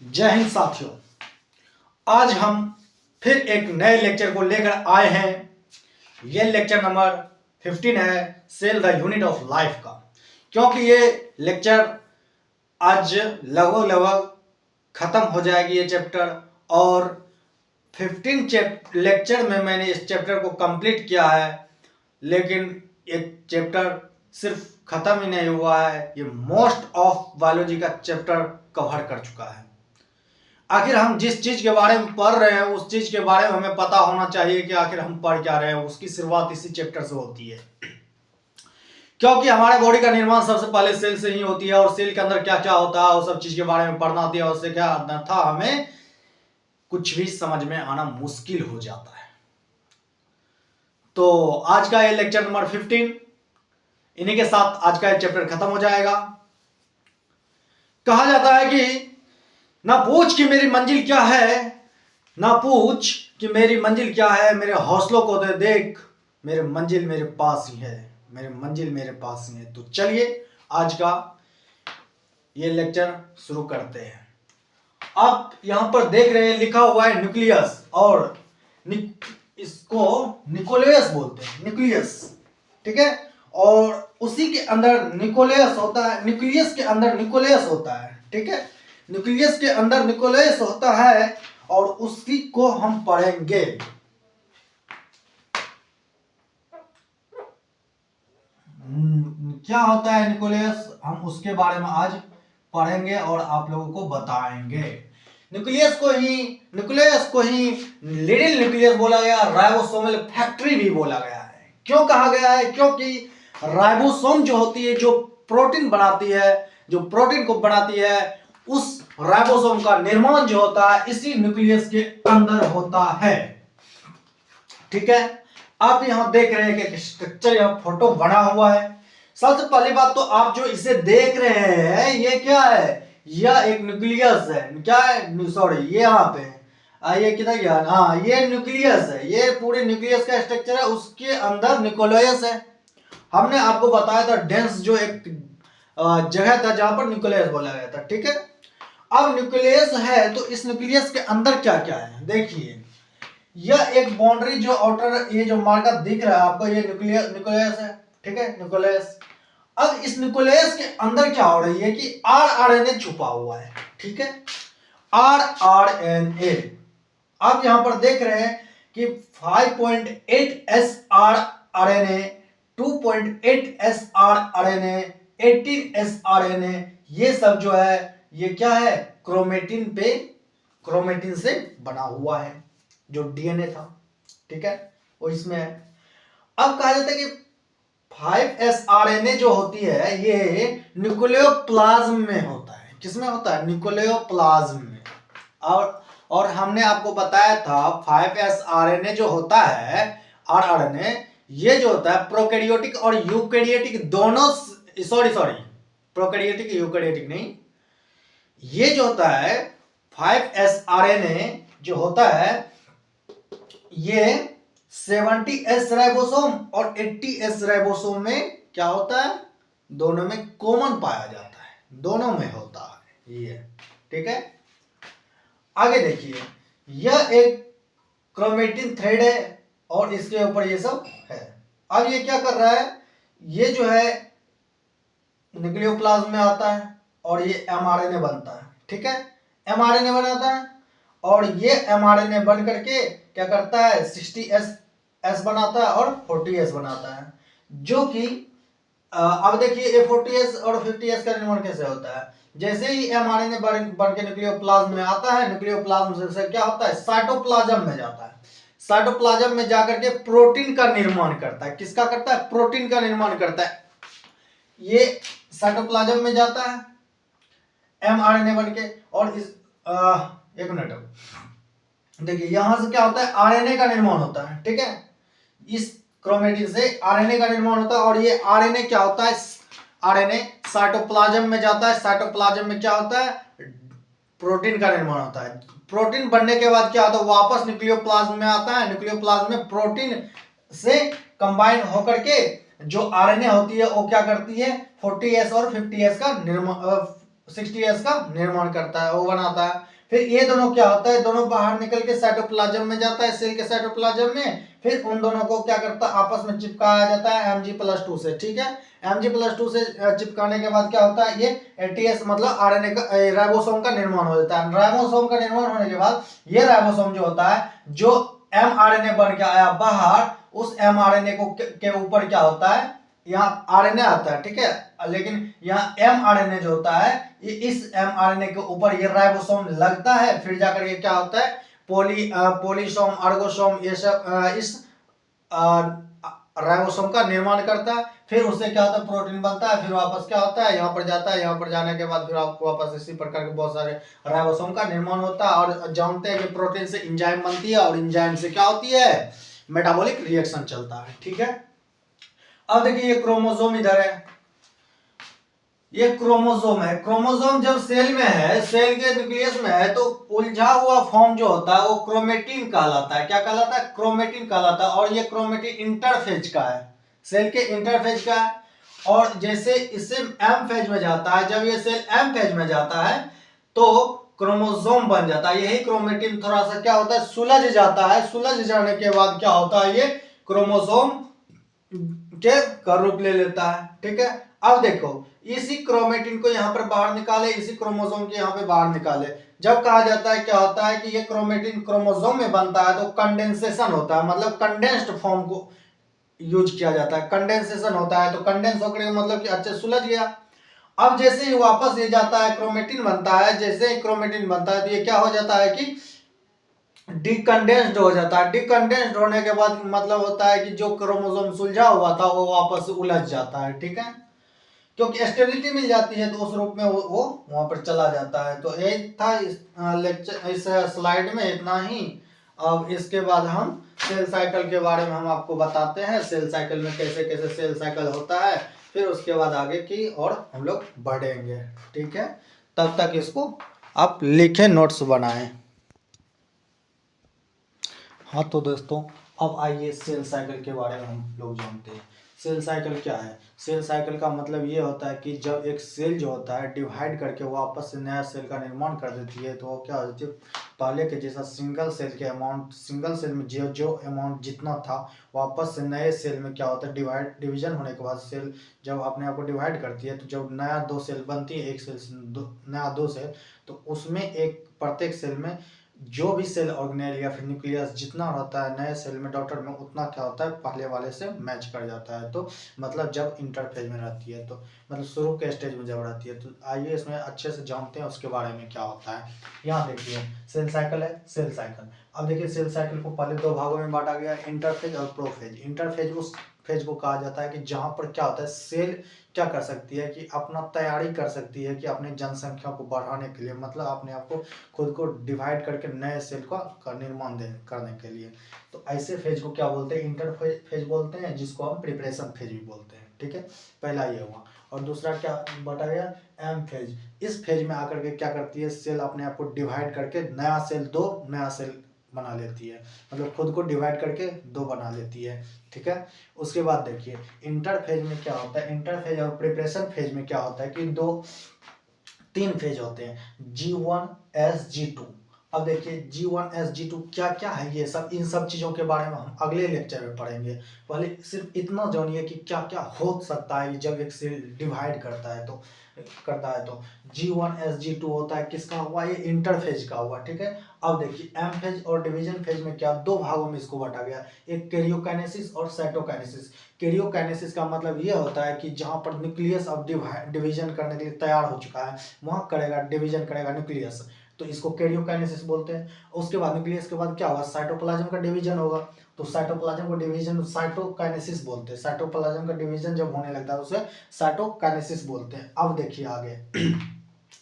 जय हिंद साथियों। आज हम फिर एक नए लेक्चर को लेकर आए हैं। यह लेक्चर नंबर 15 है, cell the unit of life का। क्योंकि ये लेक्चर आज लगभग खत्म हो जाएगी ये चैप्टर, और 15 लेक्चर में मैंने इस चैप्टर को कंप्लीट किया है, लेकिन ये चैप्टर सिर्फ खत्म ही नहीं हुआ है, ये मोस्ट ऑफ बायोलॉजी का चैप्टर कवर कर चुका है। आखिर हम जिस चीज के बारे में पढ़ रहे हैं उस चीज के बारे में हमें पता होना चाहिए कि आखिर हम पढ़ क्या रहे हैं। उसकी शुरुआत इसी चैप्टर से होती है, क्योंकि हमारे बॉडी का निर्माण सबसे पहले सेल से ही होती है, और सेल के अंदर क्या क्या होता है उस सब चीज के बारे में पढ़ना होती है। उससे क्या था, हमें कुछ भी समझ में आना मुश्किल हो जाता है। तो आज का ये लेक्चर नंबर 15, इन्हीं के साथ आज का ये चैप्टर खत्म हो जाएगा। कहा जाता है कि ना पूछ कि मेरी मंजिल क्या है, ना पूछ कि मेरी मंजिल क्या है, मेरे हौसलों को दे देख, मेरे मंजिल मेरे पास ही है, मेरे मंजिल मेरे पास ही है। तो चलिए आज का ये लेक्चर शुरू करते हैं। आप यहां पर देख रहे हैं लिखा हुआ है न्यूक्लियस, और इसको निकोलेस बोलते हैं, न्यूक्लियस, ठीक है। और उसी के अंदर निकोलेस होता है, न्यूक्लियस के अंदर निकोलेस होता है, ठीक है। न्यूक्लियस के अंदर निकोलेस होता है, और उसी को हम पढ़ेंगे। क्या होता है निकोलेस, हम उसके बारे में आज पढ़ेंगे और आप लोगों को बताएंगे। न्यूक्लियस को ही लिटिल न्यूक्लियस बोला गया, राइबोसोमल फैक्ट्री भी बोला गया है। क्यों कहा गया है? क्योंकि राइबोसोम जो होती है, जो प्रोटीन बनाती है, जो प्रोटीन को बनाती है, उस राइबोसोम का निर्माण जो होता है इसी न्यूक्लियस के अंदर होता है, ठीक है। आप यहां देख रहे हैं कि स्ट्रक्चर, यहां फोटो बना हुआ है। सबसे पहली बात तो आप जो इसे देख रहे हैं ये क्या है? यह एक न्यूक्लियस है। क्या है? सॉरी, ये यहाँ पे ये किधर गया? हाँ, ये न्यूक्लियस है। ये पूरे न्यूक्लियस का स्ट्रक्चर है, उसके अंदर न्यूक्लियस है। हमने आपको बताया था डेंस जो एक जगह था जहां पर न्यूक्लियस बोला गया था, ठीक है। अब न्यूक्लियस है तो इस न्यूक्लियस के अंदर क्या क्या है देखिए। यह एक बाउंड्री जो आउटर, ये जो मार्कर दिख रहा है आपको, ये न्यूक्लियस है, ठीक है, न्यूक्लियस। अब इस न्यूक्लियस के अंदर क्या हो रही है कि आरएनए छुपा हुआ है, ठीक है, आरएनए। आप यहां पर देख रहे हैं कि 5.8 srRNA, 2.8 srRNA, 18 srNA, ये सब जो है ये क्या है? क्रोमेटिन से बना हुआ है, जो डीएनए था, ठीक है, वो इसमें है। अब कहा जाता है कि 5sRNA जो होती है ये न्यूक्लियोप्लाज्म में होता है। किसमें होता है? न्यूक्लियोप्लाज्म में। और हमने आपको बताया था 5sRNA जो होता है, आरएनए, ये जो होता है प्रोकैरियोटिक और यूकैरियोटिक दोनों, सॉरी प्रोकैरियोटिक यूकैरियोटिक नहीं, ये जो होता है 5sRNA जो होता है ये 70s राइबोसोम और 80s राइबोसोम में क्या होता है? दोनों में कॉमन पाया जाता है, दोनों में होता है ये, ठीक है। आगे देखिए, यह एक क्रोमेटिन थ्रेड है और इसके ऊपर ये सब है। अब ये क्या कर रहा है? ये जो है न्यूक्लियोप्लाज्म में आता है और ये एमआरएनए बनता है, ठीक है, एमआरएनए बनाता है, और ये एमआरएनए बन करके क्या करता है? 60s बनाता है और 40s बनाता है, जो कि अब देखिए ये 40s और 50s का निर्माण कैसे होता है। जैसे ही एमआरएनए बन के न्यूक्लियोप्लाज्म में आता है, न्यूक्लियोप्लाज्म से क्या होता है? साइटोप्लाज्म में जाता है। साइटोप्लाज्म में जाकर के प्रोटीन का निर्माण करता है। किसका करता है? प्रोटीन का निर्माण करता है। ये साइटोप्लाज्म में जाता है एमआरएनए बन के, और इस एक मिनट देखिए, यहां से क्या होता है? आरएनए का निर्माण होता है, ठीक है। इस क्रोमेटिन से आरएनए का निर्माण होता है, और ये आरएनए क्या होता है? आरएनए साइटोप्लाज्म में जाता है। साइटोप्लाज्म में क्या होता है? प्रोटीन का निर्माण होता है। प्रोटीन बनने के बाद क्या होता है? वापस न्यूक्लियोप्लाज्म में आता है। न्यूक्लियोप्लाज्म में प्रोटीन से कंबाइन होकर के जो आरएनए होती है वो क्या करती है? 40s और 50s का निर्माण, 60s का निर्माण करता है, वो बनाता है। फिर ये दोनों क्या होता है, दोनों बाहर निकल के साइटोप्लाज्म में जाता है, सेल के साइटोप्लाज्म में। फिर उन दोनों को क्या करता है, आपस में चिपकाया जाता है Mg+2 से, ठीक है। Mg+2 से चिपकाने के बाद क्या होता है, ये ATS मतलब आरएनए का राइबोसोम का निर्माण हो जाता है। राइबोसोम का निर्माण होने के बाद ये राइबोसोम जो होता है, जो mRNA बन के आया बाहर, उस mRNA को के ऊपर क्या होता है, यहाँ आरएनए आता है, ठीक है। लेकिन यहाँ mRNA जो होता है, ये इस mRNA के ऊपर ये राइबोसोम लगता है। फिर जाकर ये क्या होता है, पोलीसोम, अर्गोसोम, ये सब इस राइबोसोम का निर्माण करता है। फिर उससे क्या होता है, प्रोटीन बनता है। फिर वापस क्या होता है, यहाँ पर जाता है। यहाँ पर जाने के बाद फिर आपको वापस इसी प्रकार के बहुत सारे राइबोसोम का निर्माण होता है। और जानते हैं कि प्रोटीन से एंजाइम बनती है, और एंजाइम से क्या होती है, मेटाबॉलिक रिएक्शन चलता है, ठीक है। अब देखिए ये क्रोमोसोम इधर है, ये क्रोमोसोम है। क्रोमोसोम जब सेल में है, सेल के न्यूक्लियस में है, तो उलझा हुआ फॉर्म जो होता है वो क्रोमेटिन कहलाता है। क्या कहलाता है, क्रोमेटिन कहलाता है। और ये क्रोमेटिन इंटरफेज का है, सेल के इंटरफेज का है। और जैसे इससे एम फेज में जाता है, जब ये सेल एम फेज में जाता है तो क्रोमोसोम बन जाता है। यही क्रोमेटिन थोड़ा सा क्या होता है, सुलझ जाता है। सुलझ जाने के बाद क्या होता है, ये क्रोमोसोम के का रूप ले लेता है, ठीक है। अब देखो, इसी क्रोमेटिन को यहाँ पर बाहर निकाले, इसी क्रोमोसोम के यहाँ पे बाहर निकाले। जब कहा जाता है, क्या होता है कि ये क्रोमेटिन क्रोमोसोम में बनता है तो कंडेंसेशन होता है, मतलब कंडेंस्ड फॉर्म को यूज किया जाता है। कंडेंसेशन होता है तो कंडेंस होकर मतलब कि अच्छे सुलझ गया। अब जैसे ही वापस ये जाता है, क्रोमेटिन बनता है। जैसे ही क्रोमेटिन बनता है तो ये क्या हो जाता है कि डिकंडेंस्ड हो जाता है। डिकंडेंस्ड होने के बाद मतलब होता है कि जो क्रोमोसोम सुलझा हुआ था वो वापस उलझ जाता है, ठीक है। क्योंकि स्टेबिलिटी मिल जाती है तो उस रूप में वो वहां पर चला जाता है। तो यही था इस लेक्चर, इस स्लाइड में इतना ही। अब इसके बाद हम सेल साइकिल के बारे में हम आपको बताते हैं, सेल साइकिल में कैसे कैसे सेल साइकिल होता है। फिर उसके बाद आगे की और हम लोग बढ़ेंगे, ठीक है। तब तक इसको आप लिखें, नोट्स बनाएं। हाँ तो दोस्तों, अब आइए सेल साइकिल के बारे में हम लोग जानते हैं। सेल साइकिल क्या है, सेल साइकिल का मतलब ये होता है कि जब एक सेल जो होता है डिवाइड करके वापस से नया सेल का निर्माण कर देती है, तो वो क्या हो जाती है, पहले के जैसा सिंगल सेल के अमाउंट, सिंगल सेल में जो जो अमाउंट जितना था, वापस से नए सेल में क्या होता है, डिवीजन होने के बाद सेल जब अपने आप को डिवाइड करती है, तो जब नया दो सेल बनती है, एक सेल से नया दो सेल, तो उसमें एक प्रत्येक सेल में जो भी सेल ऑर्गेनेल या फिर न्यूक्लियस जितना रहता है नए सेल में, डॉटर में, उतना क्या होता है, पहले वाले से मैच कर जाता है। तो मतलब जब इंटरफेज में रहती है, तो मतलब शुरू के स्टेज में जब रहती है। तो आइए इसमें अच्छे से जानते हैं उसके बारे में क्या होता है। यहाँ देखिए सेल साइकिल है, सेल साइकिल। अब देखिए सेल साइकिल को पहले दो भागों में बांटा गया, इंटरफेज और प्रोफेज। इंटरफेज उस फेज को कहा जाता है कि जहाँ पर क्या होता है, सेल क्या कर सकती है कि अपना तैयारी कर सकती है कि अपने जनसंख्या को बढ़ाने के लिए, मतलब अपने आप को खुद को डिवाइड करके नए सेल का निर्माण करने के लिए। तो ऐसे फेज को क्या बोलते हैं, इंटरफेज बोलते हैं, जिसको हम प्रिपरेशन फेज भी बोलते हैं, ठीक है। पहला ये हुआ। और दूसरा क्या बता गया, एम फेज। इस फेज में आकर के क्या करती है, सेल अपने आप को डिवाइड करके नया सेल, दो नया सेल बना लेती है, मतलब खुद को डिवाइड करके दो बना लेती है, ठीक है। उसके बाद देखिए इंटरफेज में क्या होता है, इंटरफेज और प्रिपरेशन फेज में क्या होता है कि तीन फेज होते हैं, G1S G2। अब देखिए G1S G2 क्या क्या है, ये सब, इन सब चीज़ों के बारे में हम अगले लेक्चर में पढ़ेंगे। पहले सिर्फ इतना जानिए कि क्या क्या हो सकता है जब एक सेल डिवाइड करता है। तो G1S G2 होता है, किसका हुआ, ये इंटरफेज का हुआ, ठीक है। अब देखिए एम फेज और डिवीजन फेज में क्या, दो भागों में इसको बांटा गया, एक कैरियोकाइनेसिस और साइटोकाइनेसिस। कैरियोकाइनेसिस का मतलब ये होता है कि जहां पर न्यूक्लियस अब डिवीजन करने के लिए तैयार हो चुका है, वहां करेगा डिवीजन करेगा न्यूक्लियस, तो इसको कैरियोकाइनेसिस बोलते हैं। उसके बाद न्यूक्लियस के बाद क्या होगा, साइटोप्लाज्म का डिवीजन होगा, तो साइटोप्लाज्म को डिवीजन साइटोकाइनेसिस बोलते हैं। साइटोप्लाज्म का डिवीजन जब होने लगता है उसे साइटोकाइनेसिस बोलते हैं। अब देखिए आगे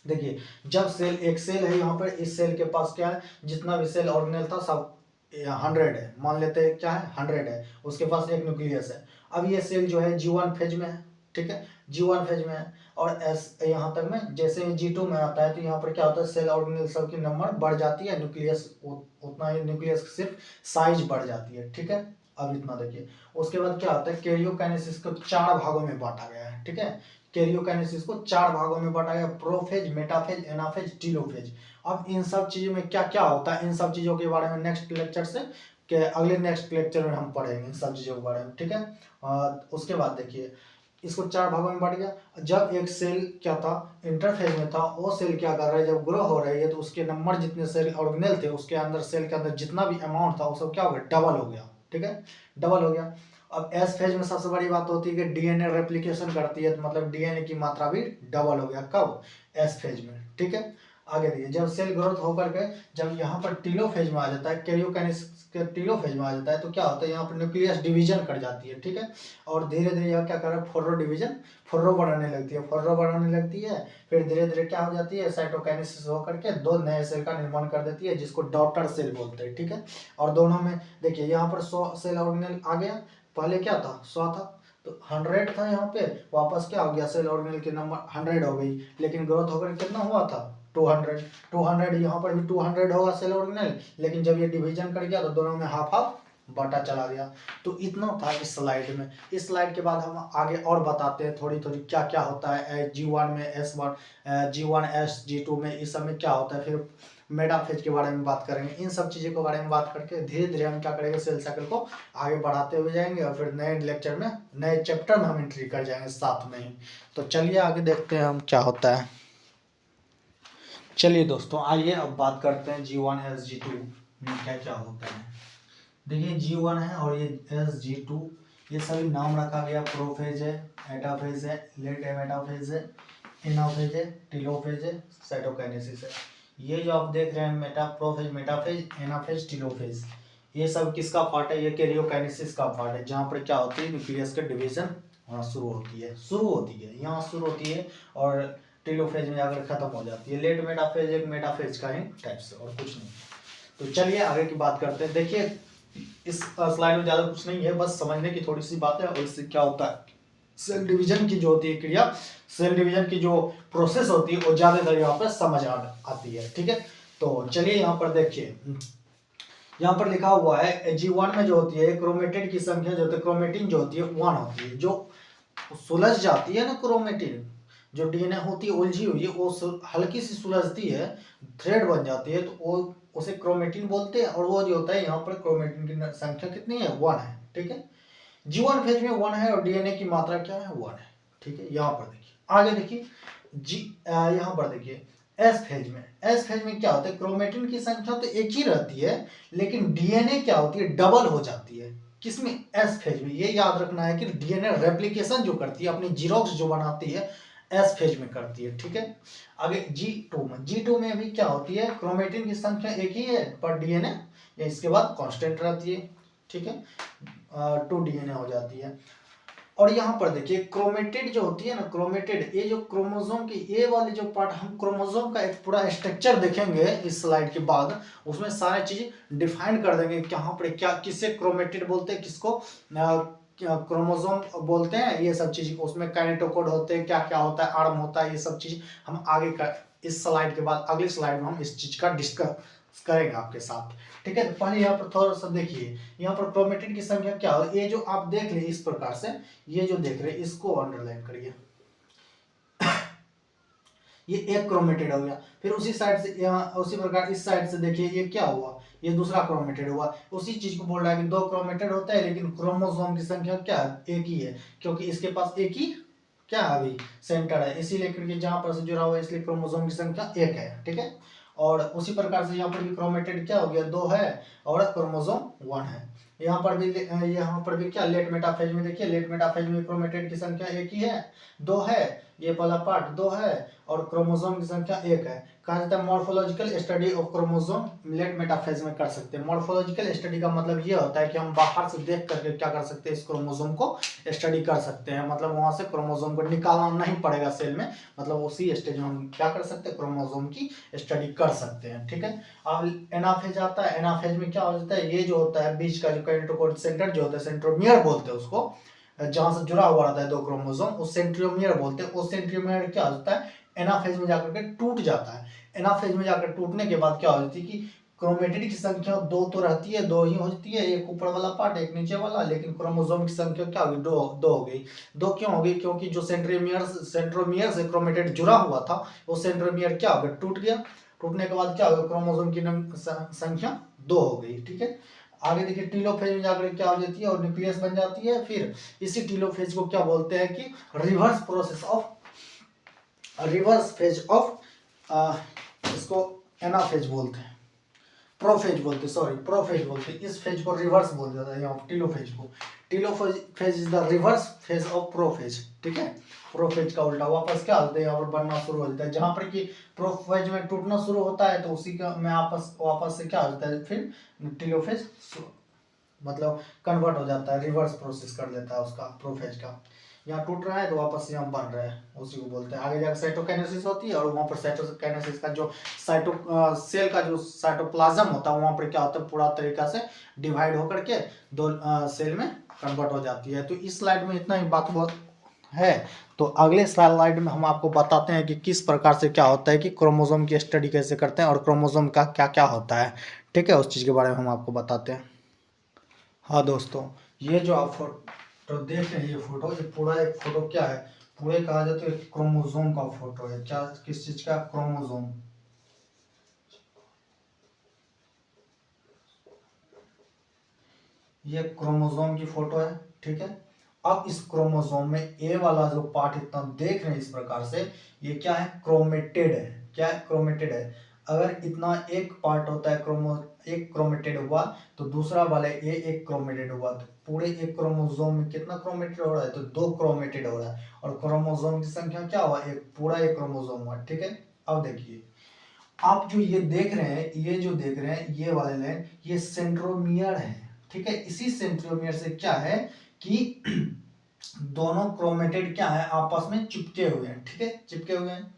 देखिए जब सेल, एक सेल है यहाँ पर, इस सेल के पास क्या है, जितना भी सेल ऑर्गेनेल था सब 100 है, मान लेते हैं क्या है, 100 है। उसके पास एक न्यूक्लियस है। अब ये सेल जो है G1 फेज में है, ठीक है, G1 फेज में है। और एस यहाँ तक में जैसे G2 में आता है, तो यहाँ पर क्या होता है, सेल ऑर्गेनेल सब की नंबर बढ़ जाती है, न्यूक्लियस उतना ही, न्यूक्लियस सिर्फ साइज बढ़ जाती है, ठीक है। अब इतना देखिए, उसके बाद क्या होता है, कैरियोकाइनेसिस को 4 भागों में बांटा गया है, ठीक है। कैरियोकाइनेसिस को 4 भागों में बांटा गया, प्रोफेज, मेटाफेज, एनाफेज, टीलोफेज। अब इन सब चीजों में क्या क्या होता है, इन सब चीजों के बारे में नेक्स्ट लेक्चर से के अगले नेक्स्ट लेक्चर में हम पढ़ेंगे इन सब चीजों के बारे में, ठीक है। उसके बाद देखिए इसको 4 भागों में बांट गया। जब एक सेल क्या था, इंटरफेज में था, वो सेल क्या कर रहा है, जब ग्रो हो रही है तो उसके नंबर जितने सेल ऑर्गेनेल थे उसके अंदर, सेल के अंदर जितना भी अमाउंट था वो सब क्या हो गया, डबल हो गया, ठीक है, डबल हो गया। अब एस फेज में सबसे बड़ी बात होती है कि डीएनए रेप्लिकेशन करती है, तो मतलब डीएनए की मात्रा भी डबल हो गया, कब, एस फेज में, ठीक है। आगे देखिए जब सेल ग्रोथ होकर के जब यहाँ पर टीलोफेज में आ जाता है, कैरियोकाइनेसिस के टीलोफेज में आ जाता है, तो क्या होता है, यहाँ पर न्यूक्लियस डिवीजन कर जाती है, ठीक है। और धीरे धीरे यह क्या कर रहा है, फुर्रो डिवीजन, फुर्रो बढ़ाने लगती है, फुर्रो बढ़ाने लगती है, फिर धीरे धीरे क्या हो जाती है, साइटोकाइनेसिस होकर के 2 नए सेल का निर्माण कर देती है, जिसको डॉटर सेल बोलते हैं, ठीक है। और दोनों में देखिए यहाँ पर 100 सेल ऑर्गेनेल आ गया, पहले क्या था, 100 था, तो 100 था, यहाँ पे वापस क्या हो गया, सेल ऑर्गेनेल की नंबर 100 हो गई, लेकिन ग्रोथ होकर कितना हुआ था, 200 यहाँ पर भी 200 होगा सेल ऑर्गेनेल, लेकिन जब ये डिवीजन कर गया तो दोनों में हाफ हाफ बटा चला गया। तो इतना था इस स्लाइड में। इस स्लाइड के बाद हम आगे और बताते हैं थोड़ी थोड़ी क्या क्या होता है G1 में, S1, G1 S G2 में, इस सब में क्या होता है, फिर मेटाफेज के बारे में बात करेंगे। इन सब चीज़ों के बारे में बात करके धीरे धीरे हम क्या करेंगे, सेल साइकिल को आगे बढ़ाते हुए जाएंगे, और फिर नए लेक्चर में, नए चैप्टर में हम एंट्री कर जाएंगे साथ में ही। तो चलिए आगे देखते हैं हम क्या होता है। चलिए दोस्तों आइए अब बात करते हैं G1 S G2 में क्या क्या होता है। देखिए G1 है और ये S G2, ये सभी नाम रखा गया, प्रोफेज है, एटाफेज है, लेट मेटाफेज है, एनाफेज है, टीलोफेज है, साइटोकाइनेसिस है। ये जो आप देख रहे हैं Meta prophase, metaphase, anaphase, telophase, ये सब किसका पार्ट है, ये कैरियोकाइनेसिस का पार्ट है, जहाँ पर क्या होती है, न्यूक्लियस के डिवीजन शुरू होती है, यहाँ शुरू होती है और टीलोफेज में जाकर खत्म हो जाती है। लेट मेटाफेज एक मेटाफेज का ही टाइप से, और कुछ नहीं। तो चलिए आगे की बात करते हैं। देखिए इस स्लाइड में ज्यादा कुछ नहीं है, बस समझने की थोड़ी सी बात है, और इससे क्या होता है, सेल डिवीजन की जो होती है क्रिया, सेल डिवीजन की जो प्रोसेस होती है वो ज्यादातर यहाँ पर समझ आती है, ठीक है। तो चलिए यहाँ पर देखिए, यहाँ पर लिखा हुआ है G1 में जो होती है क्रोमेटिन की संख्या जो होती है, क्रोमेटिन जो होती है 1 होती है, जो सुलझ जाती है ना, क्रोमेटिन जो डीएनए होती है उलझी हुई है, वो हल्की सी सुलझती है, थ्रेड बन जाती है, तो वो उसे क्रोमेटिन बोलते हैं। और वो जो होता है यहाँ पर क्रोमेटिन की संख्या कितनी है, 1 है, ठीक है। G1 फेज में 1 है और डीएनए की मात्रा क्या है, 1 है, ठीक है। यहाँ पर देखिए, आगे देखिए यहाँ पर देखिए एस फेज में क्या होता है, क्रोमेटिन की संख्या तो एक ही रहती है, लेकिन डीएनए क्या होती है, डबल हो जाती है। किसमें, एस फेज में। ये याद रखना है कि डीएनए रेप्लिकेशन जो करती है, अपनी जीरोक्स जो बनाती है, एस फेज में करती है, ठीक है। आगे G2 में भी क्या होती है, क्रोमेटिन की संख्या एक ही है, पर डीएनए इसके बाद कांस्टेंट रहती है, ठीक है, 2 डीएनए हो जाती है। और यहाँ पर देखिए क्रोमेटिड जो होती है ना, क्रोमेटिड, ये जो क्रोमोसोम की ये वाली जो पार्ट, हम क्रोमोसोम का एक पूरा स्ट्रक्चर देखेंगे इस स्लाइड के बाद, उसमें सारी चीज डिफाइन कर देंगे कि यहाँ पर क्या, किससे क्रोमेटिड बोलते हैं, किसको क्रोमोसोम बोलते हैं, ये सब चीज उसमें काइनेटोकोड होते हैं, क्या क्या होता है, आर्म होता है, ये सब चीज हम आगे का इस स्लाइड के बाद अगली स्लाइड में हम इस चीज का डिस्कस करेंगे आपके साथ, ठीक है। तो पहले यहाँ पर थोड़ा सा देखिए, यहाँ पर क्रोमेटिन की संख्या क्या हो, ये जो आप देख ले इस प्रकार से, ये जो देख रहे हैं इसको अंडरलाइन करिए, ये एक क्रोमेटिड हो गया। फिर उसी साइड से यहाँ, उसी प्रकार इस साइड से देखिए ये क्या हुआ, ये दूसरा क्रोमेटिड हुआ। उसी चीज को बोल रहा है कि 2 क्रोमेटिड होता है, लेकिन क्रोमोसोम की संख्या क्या एक ही है, क्योंकि इसके पास एक ही क्या अभी सेंटर है, इसीलिए क्योंकि जहां पर से जुड़ा हुआ है, इसलिए क्रोमोसोम की संख्या 1 है, ठीक है। और उसी प्रकार से यहाँ पर भी क्रोमेटिड क्या हो गया, 2 है और क्रोमोसोम 1 है। यहाँ पर भी क्या, लेट मेटाफेज में देखिए, लेट मेटाफेज में क्रोमेटिड की संख्या एक ही है, 2 है, ये वाला पार्ट 2 है, और क्रोमोसोम की संख्या 1 है। कहा जाता है morphological study of chromosome late metaphase में कर सकते हैं। मॉर्फोलॉजिकल स्टडी का मतलब ये होता है कि हम बाहर से देख करके क्या कर सकते हैं, इस क्रोमोसोम को स्टडी कर सकते हैं, मतलब वहां से क्रोमोसोम को निकालना नहीं पड़ेगा सेल में, मतलब उसी स्टेज में हम क्या कर सकते हैं, क्रोमोसोम की स्टडी कर सकते हैं, ठीक है। अब एनाफेज आता है, एनाफेज में क्या हो जाता है, ये जो होता है बीच का जो काइनेटोकोर सेंटर जो होता है, सेंट्रोमियर बोलते हैं उसको, जहां से जुड़ा हुआ रहता है 2 क्रोमोसोम, उस सेंट्रोमियर बोलते हैं। उस सेंट्रोमियर क्या होता है, एनाफेज में जाकर के टूट जाता है। एनाफेज में जाकर टूटने के बाद क्या हो जाती है कि क्रोमेटिड की संख्या 2 तो रहती है, 2 ही होती है, एक ऊपर वाला पार्ट एक नीचे वाला, लेकिन क्रोमोसोम की संख्या क्या होगी, 2 हो गई। 2 क्यों हो गई, क्योंकि जो सेंट्रोमियर से क्रोमेटिड जुड़ा हुआ था वो सेंट्रोमियर क्या हो गया, टूट गया। टूटने के बाद क्या होगा, क्रोमोसोम की संख्या 2 हो गई। ठीक है, आगे देखिए टीलोफेज में जाकर क्या हो जाती है, और न्यूक्लियस बन जाती है। फिर इसी टीलोफेज को क्या बोलते हैं कि रिवर्स फेज ऑफ इसको एनाफेज बोलते हैं, प्रोफेज बोलते हैं, सॉरी प्रोफेज बोलते हैं। इस फेज को रिवर्स बोल जाता है यहाँ टीलोफेज को। Telophase is the reverse phase of prophase. ठीक है, प्रोफेज का उल्टा वापस क्या होता है, यहाँ पर बनना शुरू हो जाता है। जहां पर कि प्रोफेज में टूटना शुरू होता है तो उसी का में वापस से क्या होता है, फिर टीलोफेज मतलब कन्वर्ट हो जाता है, रिवर्स प्रोसेस कर लेता है उसका, प्रोफेज का। यहाँ टूट रहा है तो वापस यहाँ बन रहा है, उसी को बोलते हैं। आगे जाकर साइटोकाइनेसिस होती है, और वहाँ पर साइटोकाइनेसिस का जो सेल का जो साइटोप्लाज्म होता है वहाँ पर क्या होता है, पूरा तरीका से डिवाइड होकर के 2 सेल में कन्वर्ट हो जाती है। तो इस स्लाइड में इतना ही बात है। तो अगले स्लाइड में हम आपको बताते हैं कि किस प्रकार से क्या होता है, कि क्रोमोसोम की स्टडी कैसे करते हैं और क्रोमोसोम का क्या क्या होता है। ठीक है, उस चीज़ के बारे में हम आपको बताते हैं। हाँ दोस्तों, ये जो आप फोटो देख रहे हैं, ये पूरा एक फोटो क्या है, पूरे कहा जाए तो एक क्रोमोसोम का फोटो है। क्या, किस चीज का, क्रोमोसोम। ये क्रोमोसोम की फोटो है। ठीक है, अब इस क्रोमोसोम में ए वाला जो पार्ट इतना देख रहे हैं इस प्रकार से, ये क्या है, क्रोमेटेड है। क्या है, क्रोमेटेड है। अगर इतना एक पार्ट होता है एक क्रोमेटेड हुआ तो दूसरा वाला एक क्रोमेटेड हुआ, तो पूरे एक क्रोमोसोम में कितना क्रोमेटेड हो रहा है, तो 2 क्रोमेटेड हो रहा है। और क्रोमोसोम की संख्या क्या हुआ, पूरा एक क्रोमोसोम हुआ। ठीक है, अब देखिए आप जो ये देख रहे हैं, ये वाले लाइन, ये सेंट्रोमियर है। ठीक है, इसी सेंट्रोमियर से क्या है कि दोनों क्रोमेटेड क्या है, आपस में चिपके हुए हैं। ठीक है, चिपके हुए हैं।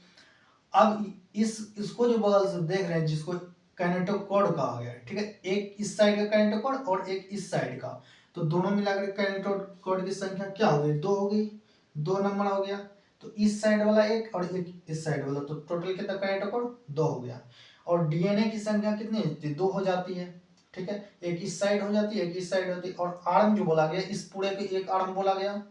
अब इसको जो बगल से देख रहे हैं, जिसको कैनेटोकोड कहा गया है। ठीक है, एक इस साइड का कैनेटोकोड और एक इस साइड का, तो दोनों मिलाकर कैनेटोकोड की संख्या क्या हो गई, 2 हो गई, 2 नंबर हो गया। तो इस साइड वाला एक और एक इस साइड वाला, तो टोटल कितना कैनेटोकोड, 2 हो गया। और डीएनए की संख्या कितनी होती है, 2 हो जाती है। ठीक है, एक इस साइड हो जाती है, एक इस साइड होती है। और आर्म जो बोला गया, इस पूरे को एक आर्म बोला गया,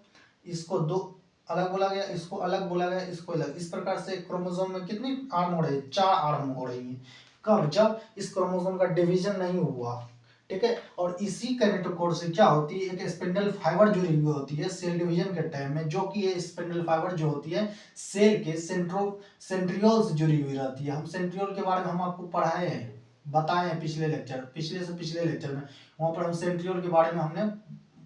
इसको 2 अलग बोला गया, इसको अलग बोला गया, इसको अलग। इस प्रकार से क्रोमोसोम में कितनी आर्म हो रही है, 4 आर्म हो रही है। कब, जब इस क्रोमोसोम का डिवीजन नहीं हुआ। ठीक है, और इसी कैनेटोकोड से क्या होती है, एक स्पिंडल फाइबर जुड़ी हुई होती है सेल डिवीजन के टाइम में, जो कि ये स्पिंडल फाइबर जो होती है सेल के सेंट्रियोल से जुड़ी हुई रहती है। हम सेंट्रियोल के बारे में हम आपको पढ़ाए हैं, बताए हैं पिछले लेक्चर में। वहां पर हम सेंट्रियोल के बारे में हमने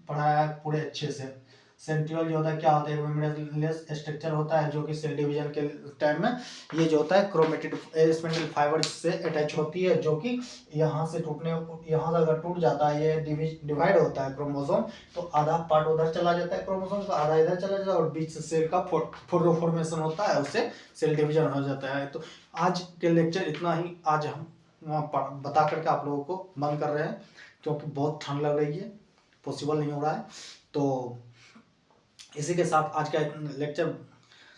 पढ़ाया है पूरे अच्छे से। सेंट्रियोल जो होता है क्या होता है, मेम्ब्रेनलेस स्ट्रक्चर होता है, जो कि सेल डिवीजन के टाइम में ये जो होता है क्रोमेटिड स्पिंडल फाइबर से अटैच होती है, जो कि यहाँ से अगर टूट जाता है, ये डिवाइड होता है क्रोमोसोम, तो आधा पार्ट उधर चला जाता है क्रोमोसोम का, आधा इधर चला जाता है, और बीच से सेल का फॉर्मेशन होता है, उससे सेल डिवीजन हो जाता है। तो आज के लेक्चर इतना ही, आज हम बता करके आप लोगों को बंद कर रहे हैं, क्योंकि बहुत ठंड लग रही है, पॉसिबल नहीं हो रहा है। तो इसी के साथ आज का लेक्चर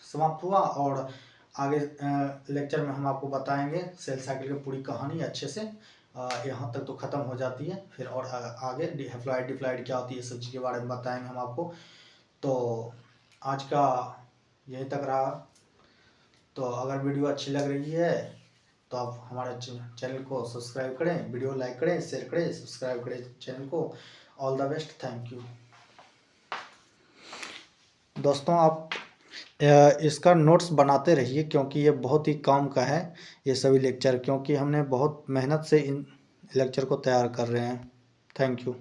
समाप्त हुआ, और आगे लेक्चर में हम आपको बताएंगे सेल साइकिल की पूरी कहानी अच्छे से। यहाँ तक तो ख़त्म हो जाती है, फिर और आगे हैप्लॉइड डिप्लॉइड क्या होती है, सब चीज़ के बारे में बताएंगे हम आपको। तो आज का यहीं तक रहा। तो अगर वीडियो अच्छी लग रही है तो आप हमारे चैनल को सब्सक्राइब करें, वीडियो लाइक करें, शेयर करें, सब्सक्राइब करें चैनल को। All the best, thank you दोस्तों। आप इसका नोट्स बनाते रहिए, क्योंकि ये बहुत ही काम का है ये सभी लेक्चर, क्योंकि हमने बहुत मेहनत से इन लेक्चर को तैयार कर रहे हैं। Thank you.